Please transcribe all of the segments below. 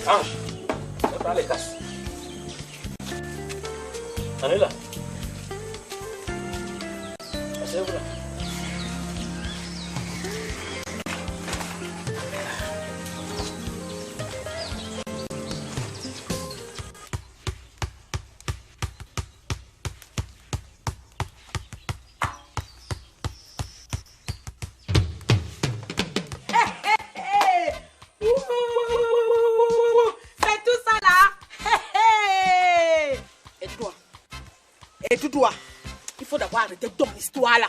Ange, on prend les casses. On est là. Asseyez-vous là. Il faut d'abord arrêter ton histoire là.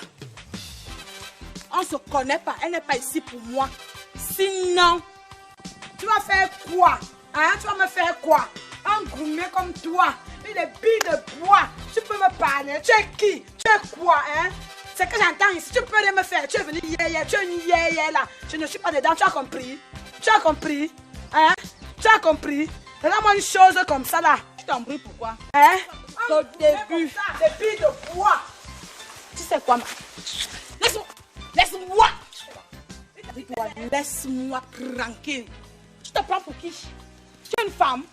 On ne se connaît pas, elle n'est pas ici pour moi. Sinon, tu vas faire quoi? Hein? Tu vas me faire quoi? Un gourmet comme toi, une bille de bois, tu peux me parler. Tu es qui? Tu es quoi? Hein? C'est que j'entends ici, tu peux rien me faire. Tu es venu hier, tu es une hier là. Je ne suis pas dedans, tu as compris? Tu as compris? Hein? Tu as compris? Regarde-moi une chose comme ça là. Tu t'embrouilles pourquoi? Hein? Au début, des billes de bois. Tu sais quoi, ma? Laisse-moi. Laisse-moi. Laisse-moi tranquille. Tu te prends pour qui? Tu es une femme?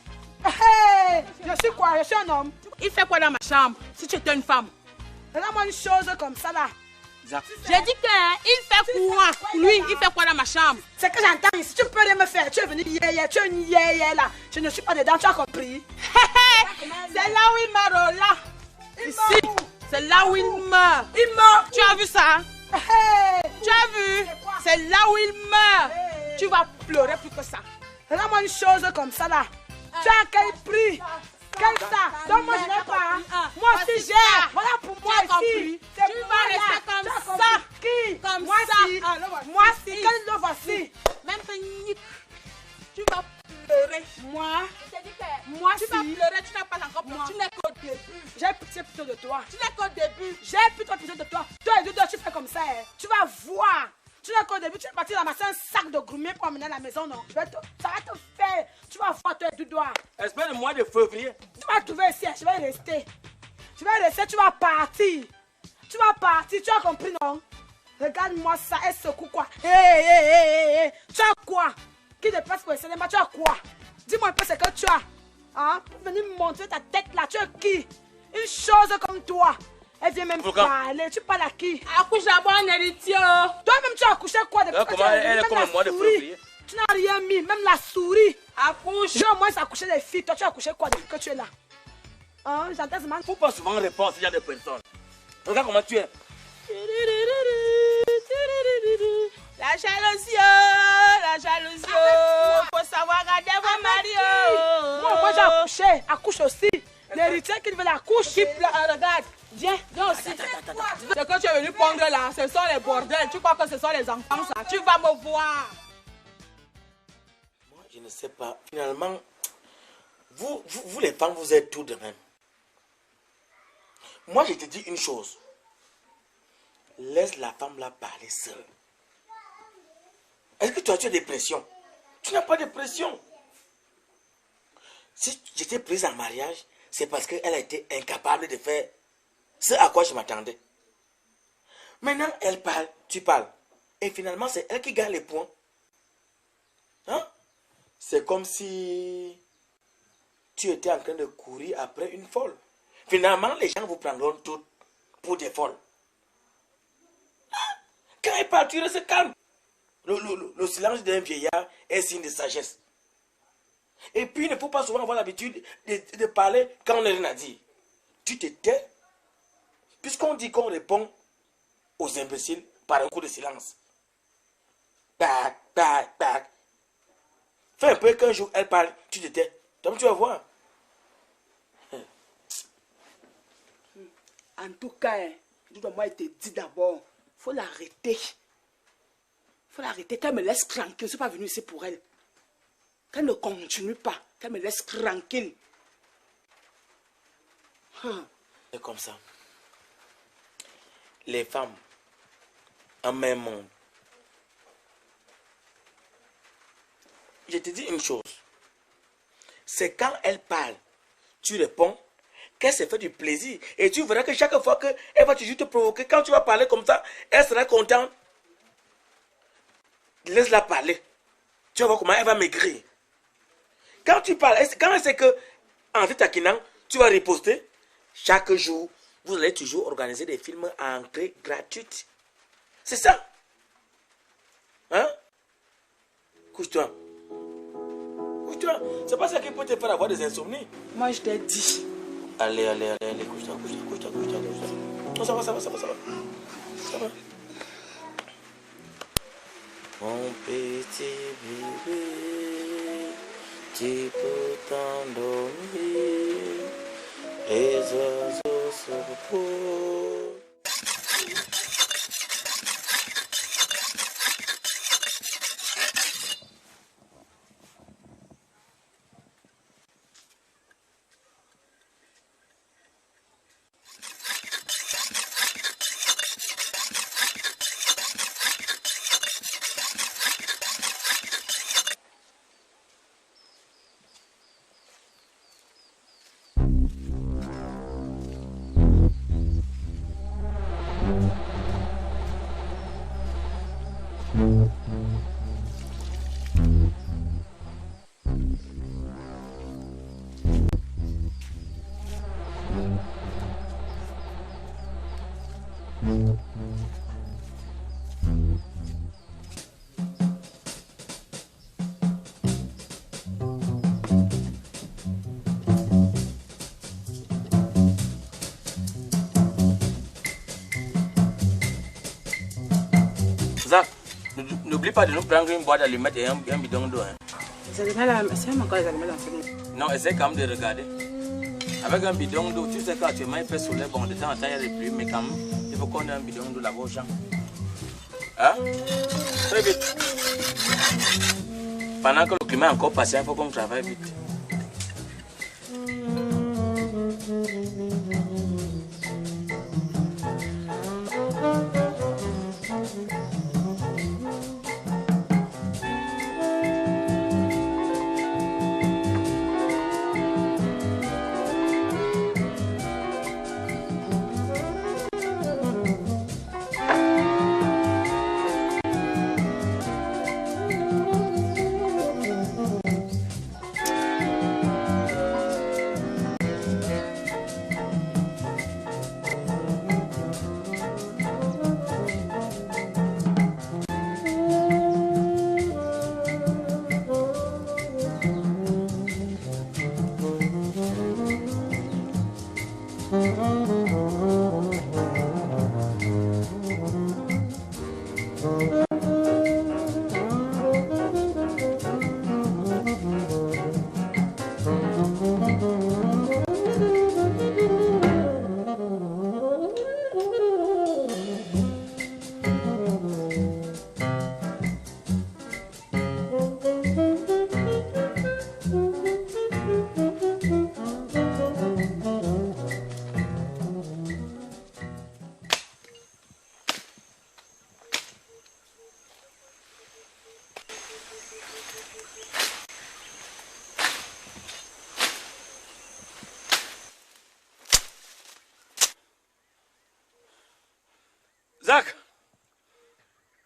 Hey, je suis quoi? Je suis un homme. Il fait quoi dans ma chambre si tu étais une femme? Regarde-moi une chose comme ça là. J'ai dit qu'il fait quoi? Lui, il fait quoi dans ma chambre? C'est que j'entends ici, tu peux rien me faire. Tu es venu hier, tu es une hier là. Je ne suis pas dedans, tu as compris? C'est là où il meurt, là. Ici, c'est là où il meurt. Il meurt. Tu as vu ça? Tu as vu? C'est là où il meurt. Tu vas pleurer plus que ça. Regarde-moi une chose comme ça là. Tu as quel prix? Quel ça? Donc moi je n'ai pas. Moi aussi j'ai. Voilà pour moi ici. Tu vas rester comme ça. Qui? Comme moi ça. Moi si. Quel le voici? Même tu vas pleurer. Moi. Moi tu vas pleurer. Tu n'as pas encore pleuré. Tu n'es qu'au début. J'ai pitié plutôt de toi. Tu n'es qu'au début. J'ai plutôt pitié de toi. Toi et toi tu fais comme ça. Tu vas voir. Tu n'es qu'au début, tu es parti ramasser un sac de gourmet pour amener à la maison, non? Ça va te faire. Tu vas voir toi et tu dois. Espère le mois de février. Tu vas trouver ici, je vais rester. Je vais rester, tu vas partir. Tu vas partir, tu as compris, non? Regarde-moi ça, elle secoue quoi? Hé. Tu as quoi? Qui te passe pour essayer, tu as quoi? Dis-moi un peu ce que tu as. Hein? Pour venir me montrer ta tête là, tu es qui? Une chose comme toi. Elle vient même parler, tu parles à qui? Accouche d'abord un héritier. Toi-même tu as accouché quoi depuis que tu as elle est comme le mois de février. Tu n'as rien mis, même la souris. Accouche. J'ai au moins accouché des filles, toi tu as accouché quoi depuis que tu es là? Hein? J'entends ce man. Faut pas souvent répondre à ce genre de personnes. Regarde comment tu es. La jalousie, faut savoir regarder vos maris. Moi j'ai accouché, accouche aussi. L'héritier qui veut la couche, regarde. Viens aussi. C'est que tu es venu pondre là, ce sont les bordels. Tu crois que ce sont les enfants ça? Tu vas me voir. Moi, je ne sais pas. Finalement, vous les femmes, vous êtes tout de même. Moi, je te dis une chose. Laisse la femme là parler seule. Est-ce que tu as des pressions? Tu n'as pas de pression. Si j'étais prise en mariage, c'est parce qu'elle a été incapable de faire ce à quoi je m'attendais. Maintenant, elle parle, tu parles. Et finalement, c'est elle qui gagne les points. Hein? C'est comme si tu étais en train de courir après une folle. Finalement, les gens vous prendront toutes pour des folles. Quand elle parle, tu restes calme. Le silence d'un vieillard est signe de sagesse. Et puis, il ne faut pas souvent avoir l'habitude de parler quand on n'a rien à dire. Tu te tais. Puisqu'on dit qu'on répond aux imbéciles par un coup de silence. Bac. Fais un peu qu'un jour elle parle, tu te tais. Donc tu vas voir. En tout cas, moi, je te dis d'abord, il faut l'arrêter. Il faut l'arrêter, qu'elle me laisse tranquille. Je ne suis pas venu ici pour elle. Qu'elle ne continue pas, qu'elle me laisse tranquille. C'est comme ça. Les femmes, en même monde. Je te dis une chose. C'est quand elle parle, tu réponds, qu'elle se fait du plaisir. Et tu verras que chaque fois qu'elle va toujours te provoquer, quand tu vas parler comme ça, elle sera contente. Laisse-la parler. Tu vas voir comment elle va maigrir. Quand tu parles, quand elle sait que en te taquinant, tu vas riposter, chaque jour, vous allez toujours organiser des films à entrée gratuite. C'est ça. Hein? Couche-toi. Couche-toi. C'est pas ça qui peut te faire avoir des insomnies. Moi, je t'ai dit. Allez, couche-toi. Non, ça va. Ça va. Mon petit bébé, tu peux t'endormir. Les oiseaux se reposent. Zach, n'oublie pas de nous prendre une boîte d'allumettes et un bidon d'eau. Hein. C'est encore les allumettes dans ce livre. Non, essaie quand même de regarder. Avec un bidon d'eau, tu sais qu'actuellement il fait soleil, bon, de temps en temps il y a des pluies, mais quand même, il faut qu'on ait un bidon d'eau là-bas aux gens. Hein? Très vite. Pendant que le climat est encore passé, il faut qu'on travaille vite.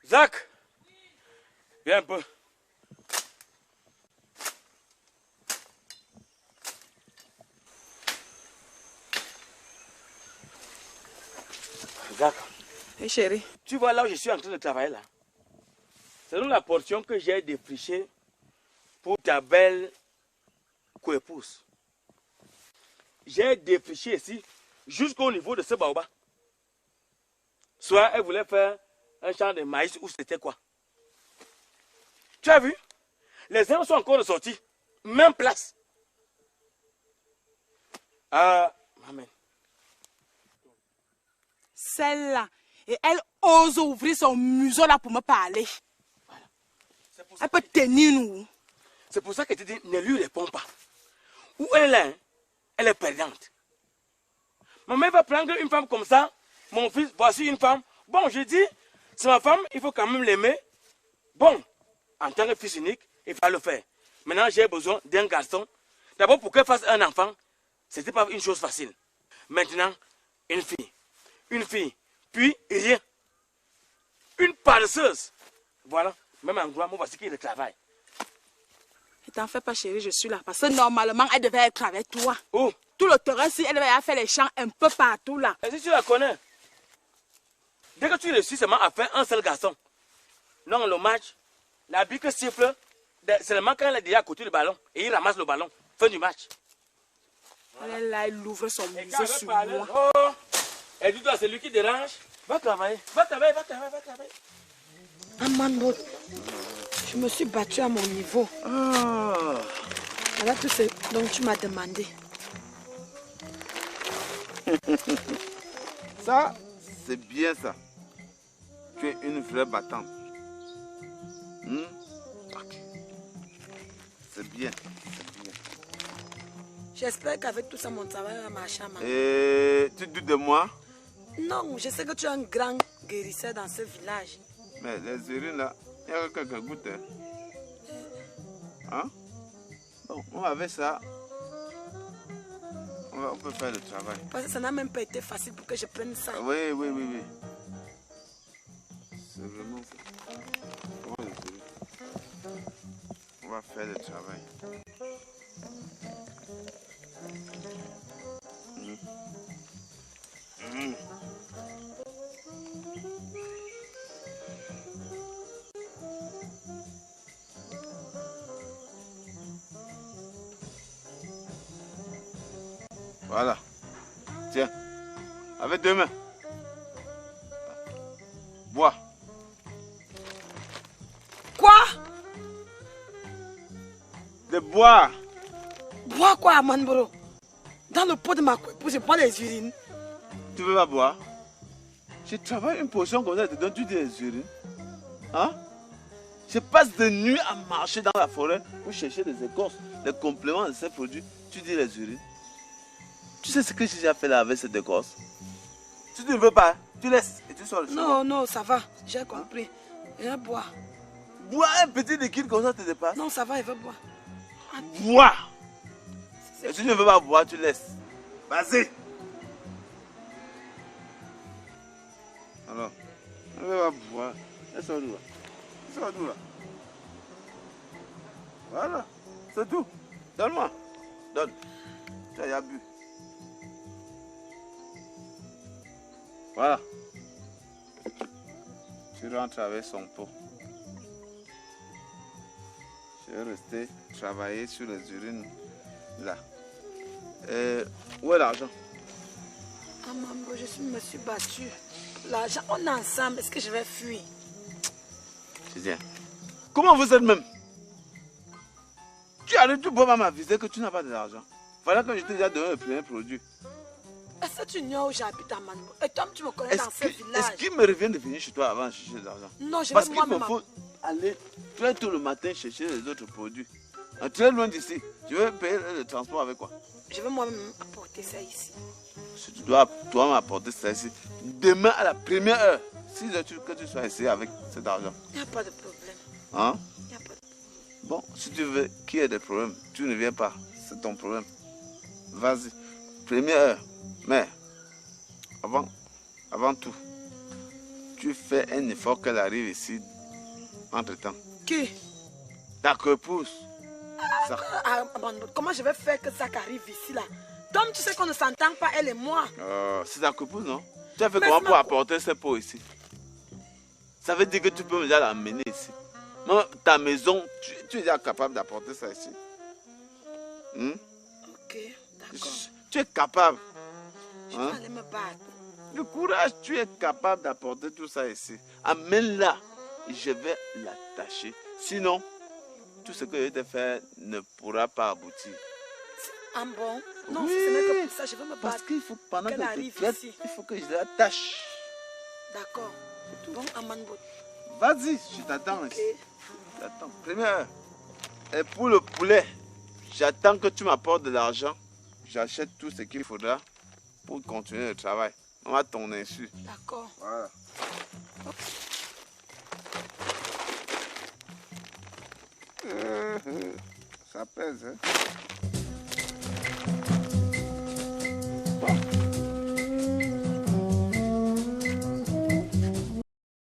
Zach, viens un peu. Zach. Hey chérie. Tu vois là où je suis en train de travailler là. C'est donc la portion que j'ai défrichée pour ta belle coépouse. J'ai défriché ici jusqu'au niveau de ce baobab. Soit elle voulait faire un champ de maïs ou c'était quoi. Tu as vu? Les herbes sont encore ressorties. Même place. Amen. Celle-là. Et elle ose ouvrir son museau là pour me parler. Voilà. Elle peut tenir nous. C'est pour ça que tu dis, ne lui réponds pas. Où elle est, elle est perdante. Maman va prendre une femme comme ça. Mon fils, voici une femme. Bon, je dis, c'est ma femme, il faut quand même l'aimer. Bon, en tant que fils unique, il faut le faire. Maintenant, j'ai besoin d'un garçon. D'abord, pour qu'elle fasse un enfant, ce n'était pas une chose facile. Maintenant, une fille, puis rien. Une paresseuse. Voilà, même endroit, moi, voici qui le travail. t'en fais pas, chérie, je suis là. Parce que normalement, elle devait être avec toi. Où? Tout le terrain, si elle devait faire les champs un peu partout là. Et si tu la connais? Dès que tu réussis seulement à faire un seul garçon. Non, le match, la bique siffle, seulement quand elle est déjà à côté du ballon et il ramasse le ballon. Fin du match. Elle est là, elle ouvre son musée sur Parler. moi. Oh. Et dis-toi, c'est lui qui dérange. Va travailler. Va travailler, va travailler, va travailler. Amando, je me suis battue à mon niveau. Oh. Voilà tout ce dont tu m'as demandé. Ça, c'est bien ça. Tu es une vraie battante. Ok. C'est bien. J'espère qu'avec tout ça, mon travail va marcher. Et tu doutes de moi? Non, je sais que tu es un grand guérisseur dans ce village. Mais les urines là, il y a quelques gouttes. Hein? Bon, on avec ça, on peut faire le travail. Parce que ça n'a même pas été facile pour que je prenne ça. Oui. C'est vraiment ça. On va faire le travail. Voilà. Tiens. Avec deux mains. Bois. Quoi? De bois. Bois quoi, Amanboro? Dans le pot de ma coupe, je prends les urines. Tu veux pas boire? Je travaille une potion comme ça, je te donne, tu dis les urines. Hein? Je passe de nuit à marcher dans la forêt pour chercher des écorces, les compléments de ces produits. Tu dis les urines. Tu sais ce que j'ai déjà fait là avec cette écorce? Si tu ne veux pas, tu laisses et tu sors le chemin. Non, ça va. J'ai compris. Je vais boire. Bois un petit liquide comme ça te dépasse. Non, ça va, je vais boire. Bois! Et si tu ne veux pas boire, tu laisses. Vas-y! Alors, on ne veut pas boire. Elle sort d'où là? Elle sort d'où là? Voilà, c'est tout. Donne-moi. Donne. Tu as bu. Voilà. Tu rentres avec son pot. Je vais rester travailler sur les urines là. Où est l'argent? Ah, maman, me suis battue. L'argent, on est ensemble. Est-ce que je vais fuir? C'est bien. Comment vous êtes même? Tu arrives, tu peux pas m'aviser que tu n'as pas d'argent. Voilà que je t'ai déjà donné le premier produit. Est-ce que tu ignores où j'habite à Manbo? Et toi, tu me connais dans ce village? Est-ce qu'il me revient de venir chez toi avant de chercher de l'argent? Non, je Parce vais qu'il me moi-même. faut aller très tôt le matin chercher les autres produits. Très loin d'ici. Je vais payer le transport avec quoi? Je vais moi-même apporter ça ici. Si tu dois toi m'apporter ça ici, demain à la première heure, 6 heures que tu sois ici avec cet argent. Il n'y a pas de problème. Hein? Il n'y a pas de problème. Bon, si tu veux qu'il y ait des problèmes, tu ne viens pas. C'est ton problème. Vas-y. Première heure. Mais, avant tout, tu fais un effort qu'elle arrive ici entre-temps. Qui? Ta épouse. Comment je vais faire que ça arrive ici là? Tom, tu sais qu'on ne s'entend pas, elle et moi. C'est ta épouse, non? Tu as fait comment pour apporter ces pots ici? Ça veut dire que tu peux déjà l'amener ici. Même ta maison, tu es déjà capable d'apporter ça ici. Ok, d'accord. Tu es capable. Je vais aller me battre. Le courage, tu es capable d'apporter tout ça ici. Amène-la. Je vais l'attacher. Sinon, tout ce que je vais te faire ne pourra pas aboutir. Ah bon? Non, Oui, ce n'est que pour ça, je vais me battre. Parce qu'il faut, pendant qu'elle arrive que ici. il faut que je l'attache. D'accord. Bon, Amanbo. Vas-y, je t'attends Ok. ici. J'attends. Première. Et pour le poulet, j'attends que tu m'apportes de l'argent. J'achète tout ce qu'il faudra pour continuer le travail. On va ton insu. D'accord. Voilà. Ça pèse, hein?